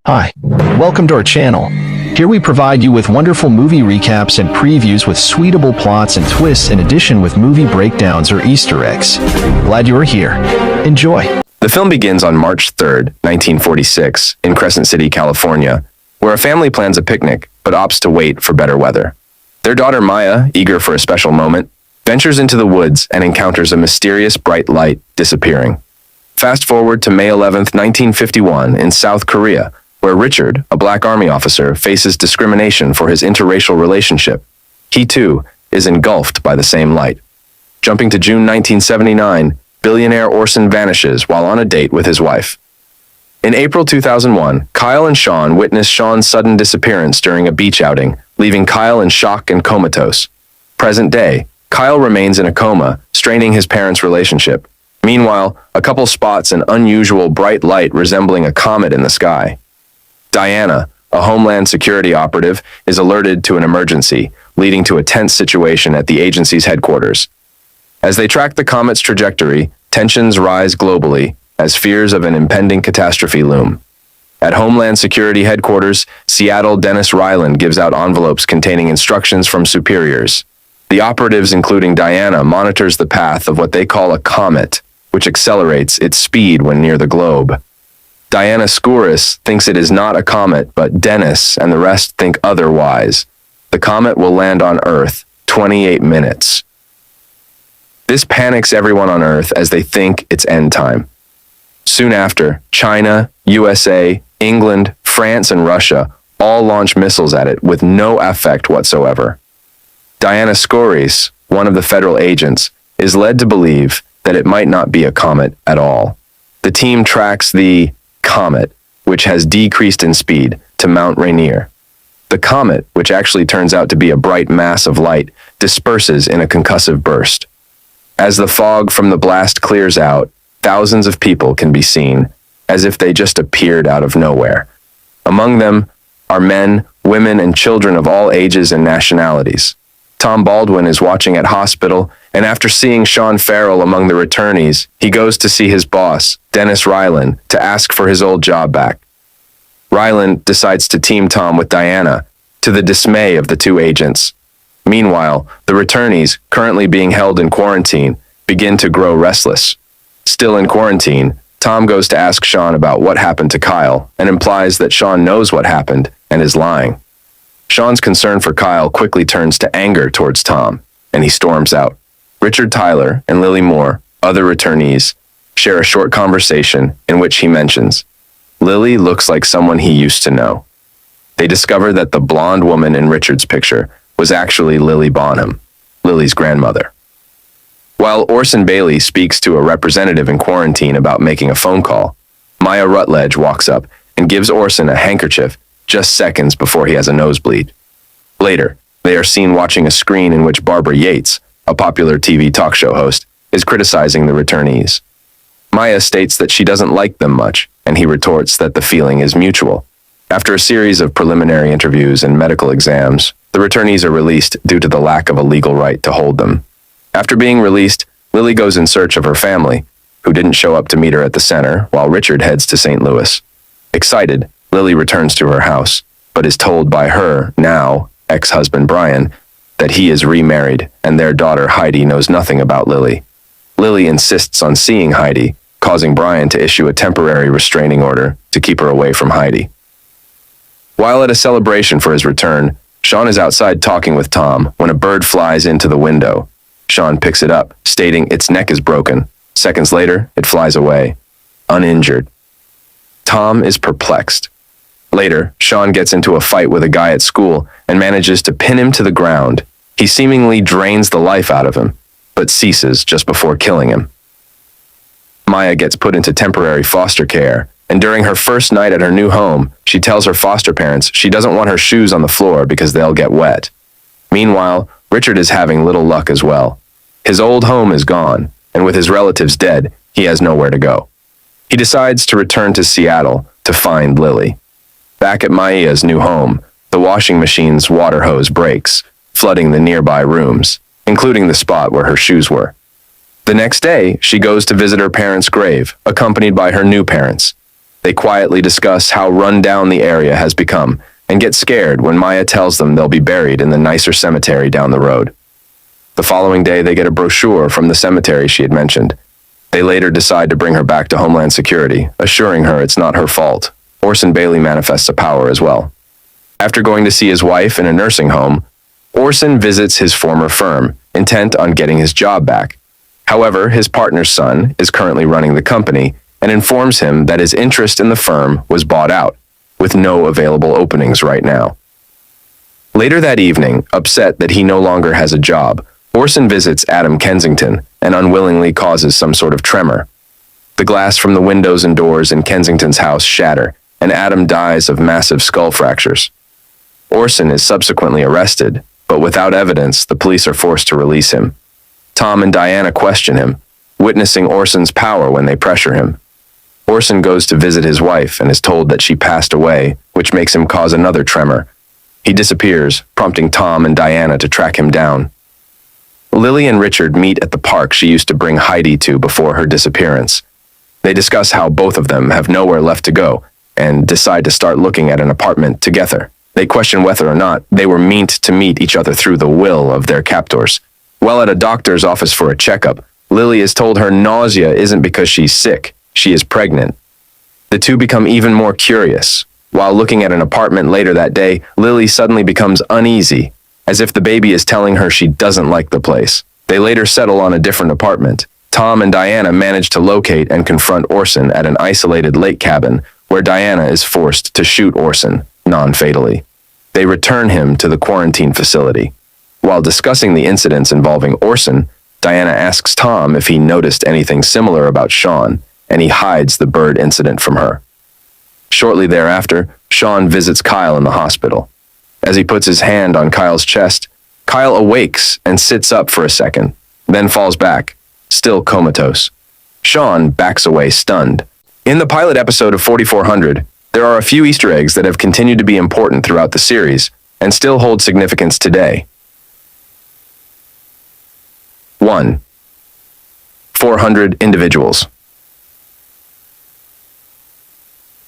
Hi, welcome to our channel. Here we provide you with wonderful movie recaps and previews with suitable plots and twists in addition with movie breakdowns or Easter eggs. Glad you are here. Enjoy. The film begins on March 3rd, 1946, in Crescent City, California, where a family plans a picnic but opts to wait for better weather. Their daughter Maya, eager for a special moment, ventures into the woods and encounters a mysterious bright light disappearing. Fast forward to May 11th, 1951, in South Korea, where Richard, a black army officer, faces discrimination for his interracial relationship. He, too, is engulfed by the same light. Jumping to June 1979, billionaire Orson vanishes while on a date with his wife. In April 2001, Kyle and Sean witness Sean's sudden disappearance during a beach outing, leaving Kyle in shock and comatose. Present day, Kyle remains in a coma, straining his parents' relationship. Meanwhile, a couple spots an unusual bright light resembling a comet in the sky. Diana, a Homeland Security operative, is alerted to an emergency, leading to a tense situation at the agency's headquarters. As they track the comet's trajectory, tensions rise globally as fears of an impending catastrophe loom. At Homeland Security headquarters, Seattle Dennis Ryland gives out envelopes containing instructions from superiors. The operatives, including Diana, monitors the path of what they call a comet, which accelerates its speed when near the globe. Diana Skouras thinks it is not a comet, but Dennis and the rest think otherwise. The comet will land on Earth 28 minutes. This panics everyone on Earth as they think it's end time. Soon after, China, USA, England, France, and Russia all launch missiles at it with no effect whatsoever. Diana Skouras, one of the federal agents, is led to believe that it might not be a comet at all. The team tracks the comet, which has decreased in speed, to Mount Rainier. The comet, which actually turns out to be a bright mass of light, disperses in a concussive burst. As the fog from the blast clears out, thousands of people can be seen, as if they just appeared out of nowhere. Among them are men, women, and children of all ages and nationalities. Tom Baldwin is watching at hospital, and after seeing Sean Farrell among the returnees, he goes to see his boss, Dennis Ryland, to ask for his old job back. Ryland decides to team Tom with Diana, to the dismay of the two agents. Meanwhile, the returnees, currently being held in quarantine, begin to grow restless. Still in quarantine, Tom goes to ask Sean about what happened to Kyle and implies that Sean knows what happened and is lying. Sean's concern for Kyle quickly turns to anger towards Tom, and he storms out. Richard Tyler and Lily Moore, other returnees, share a short conversation in which he mentions, Lily looks like someone he used to know. They discover that the blonde woman in Richard's picture was actually Lily Bonham, Lily's grandmother. While Orson Bailey speaks to a representative in quarantine about making a phone call, Maya Rutledge walks up and gives Orson a handkerchief just seconds before he has a nosebleed. Later, they are seen watching a screen in which Barbara Yates, a popular TV talk show host, is criticizing the returnees. Maya states that she doesn't like them much, and he retorts that the feeling is mutual. After a series of preliminary interviews and medical exams, the returnees are released due to the lack of a legal right to hold them. After being released, Lily goes in search of her family, who didn't show up to meet her at the center, while Richard heads to St. Louis. Excited, Lily returns to her house, but is told by her, now ex-husband Brian, that he is remarried and their daughter Heidi knows nothing about Lily. Lily insists on seeing Heidi, causing Brian to issue a temporary restraining order to keep her away from Heidi. While at a celebration for his return, Sean is outside talking with Tom when a bird flies into the window. Sean picks it up, stating its neck is broken. Seconds later, it flies away, uninjured. Tom is perplexed. Later, Sean gets into a fight with a guy at school and manages to pin him to the ground. He seemingly drains the life out of him, but ceases just before killing him. Maya gets put into temporary foster care, and during her first night at her new home, she tells her foster parents she doesn't want her shoes on the floor because they'll get wet. Meanwhile, Richard is having little luck as well. His old home is gone, and with his relatives dead, he has nowhere to go. He decides to return to Seattle to find Lily. Back at Maya's new home, the washing machine's water hose breaks, flooding the nearby rooms, including the spot where her shoes were. The next day, she goes to visit her parents' grave, accompanied by her new parents. They quietly discuss how run down the area has become and get scared when Maya tells them they'll be buried in the nicer cemetery down the road. The following day, they get a brochure from the cemetery she had mentioned. They later decide to bring her back to Homeland Security, assuring her it's not her fault. Orson Bailey manifests a power as well. After going to see his wife in a nursing home, Orson visits his former firm, intent on getting his job back. However, his partner's son is currently running the company and informs him that his interest in the firm was bought out, with no available openings right now. Later that evening, upset that he no longer has a job, Orson visits Adam Kensington and unwillingly causes some sort of tremor. The glass from the windows and doors in Kensington's house shatter, and Adam dies of massive skull fractures. Orson is subsequently arrested, but without evidence, the police are forced to release him. Tom and Diana question him, witnessing Orson's power when they pressure him. Orson goes to visit his wife and is told that she passed away, which makes him cause another tremor. He disappears, prompting Tom and Diana to track him down. Lily and Richard meet at the park she used to bring Heidi to before her disappearance. They discuss how both of them have nowhere left to go and decide to start looking at an apartment together. They question whether or not they were meant to meet each other through the will of their captors. While at a doctor's office for a checkup, Lily is told her nausea isn't because she's sick, she is pregnant. The two become even more curious. While looking at an apartment later that day, Lily suddenly becomes uneasy, as if the baby is telling her she doesn't like the place. They later settle on a different apartment. Tom and Diana manage to locate and confront Orson at an isolated lake cabin, where Diana is forced to shoot Orson, non-fatally. They return him to the quarantine facility. While discussing the incidents involving Orson, Diana asks Tom if he noticed anything similar about Sean, and he hides the bird incident from her. Shortly thereafter, Sean visits Kyle in the hospital. As he puts his hand on Kyle's chest, Kyle awakes and sits up for a second, then falls back, still comatose. Sean backs away stunned. In the pilot episode of 4400, there are a few Easter eggs that have continued to be important throughout the series and still hold significance today. 1. 400 individuals.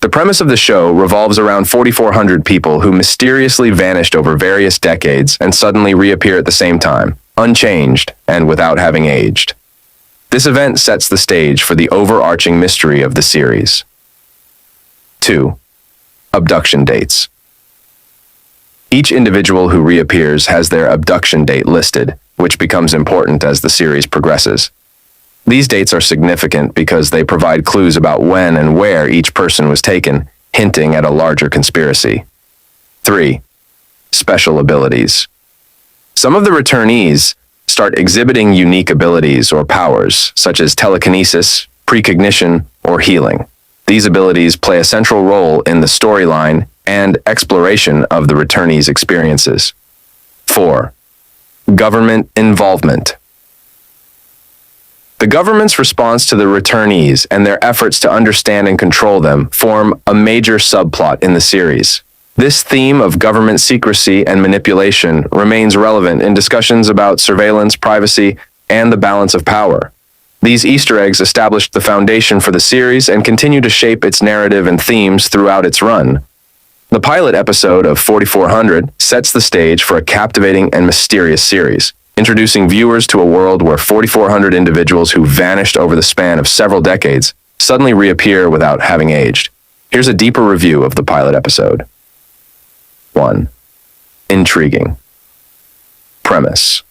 The premise of the show revolves around 4,400 people who mysteriously vanished over various decades and suddenly reappear at the same time, unchanged and without having aged. This event sets the stage for the overarching mystery of the series. 2. Abduction dates. Each individual who reappears has their abduction date listed, which becomes important as the series progresses. These dates are significant because they provide clues about when and where each person was taken, hinting at a larger conspiracy. 3. Special abilities. Some of the returnees start exhibiting unique abilities or powers, such as telekinesis, precognition, or healing. These abilities play a central role in the storyline and exploration of the returnees' experiences. 4. Government involvement. The government's response to the returnees and their efforts to understand and control them form a major subplot in the series. This theme of government secrecy and manipulation remains relevant in discussions about surveillance, privacy, and the balance of power. These Easter eggs established the foundation for the series and continue to shape its narrative and themes throughout its run. The pilot episode of 4400 sets the stage for a captivating and mysterious series, introducing viewers to a world where 4,400 individuals who vanished over the span of several decades suddenly reappear without having aged. Here's a deeper review of the pilot episode. 1. Intriguing. Premise.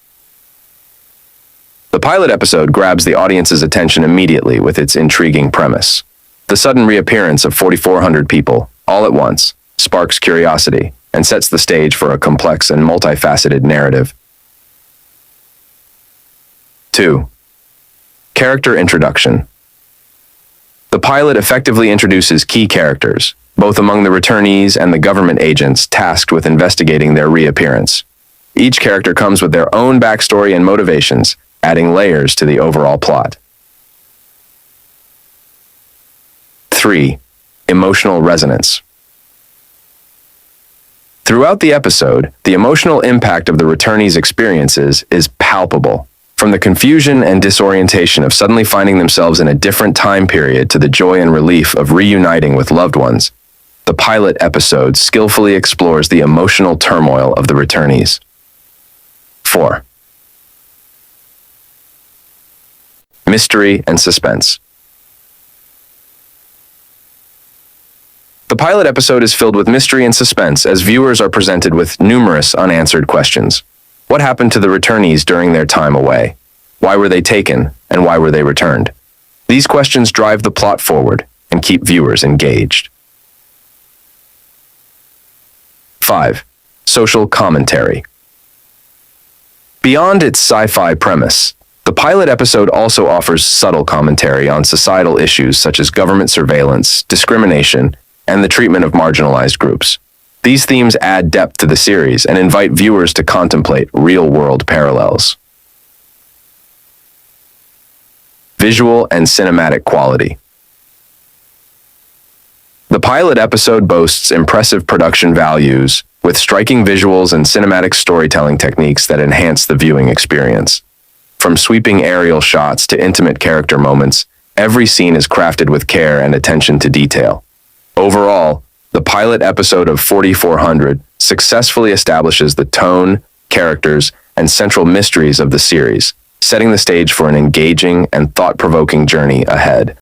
The pilot episode grabs the audience's attention immediately with its intriguing premise. The sudden reappearance of 4,400 people, all at once, sparks curiosity and sets the stage for a complex and multifaceted narrative. 2. Character introduction. The pilot effectively introduces key characters, both among the returnees and the government agents tasked with investigating their reappearance. Each character comes with their own backstory and motivations, adding layers to the overall plot. 3. Emotional resonance. Throughout the episode, the emotional impact of the returnees' experiences is palpable. From the confusion and disorientation of suddenly finding themselves in a different time period to the joy and relief of reuniting with loved ones, the pilot episode skillfully explores the emotional turmoil of the returnees. 4. Mystery and suspense. The pilot episode is filled with mystery and suspense as viewers are presented with numerous unanswered questions. What happened to the returnees during their time away? Why were they taken, and why were they returned? These questions drive the plot forward and keep viewers engaged. 5. Social commentary. Beyond its sci-fi premise, the pilot episode also offers subtle commentary on societal issues such as government surveillance, discrimination, and the treatment of marginalized groups. These themes add depth to the series and invite viewers to contemplate real-world parallels. Visual and cinematic quality. The pilot episode boasts impressive production values, with striking visuals and cinematic storytelling techniques that enhance the viewing experience. From sweeping aerial shots to intimate character moments, every scene is crafted with care and attention to detail. Overall, the pilot episode of 4400 successfully establishes the tone, characters, and central mysteries of the series, setting the stage for an engaging and thought-provoking journey ahead.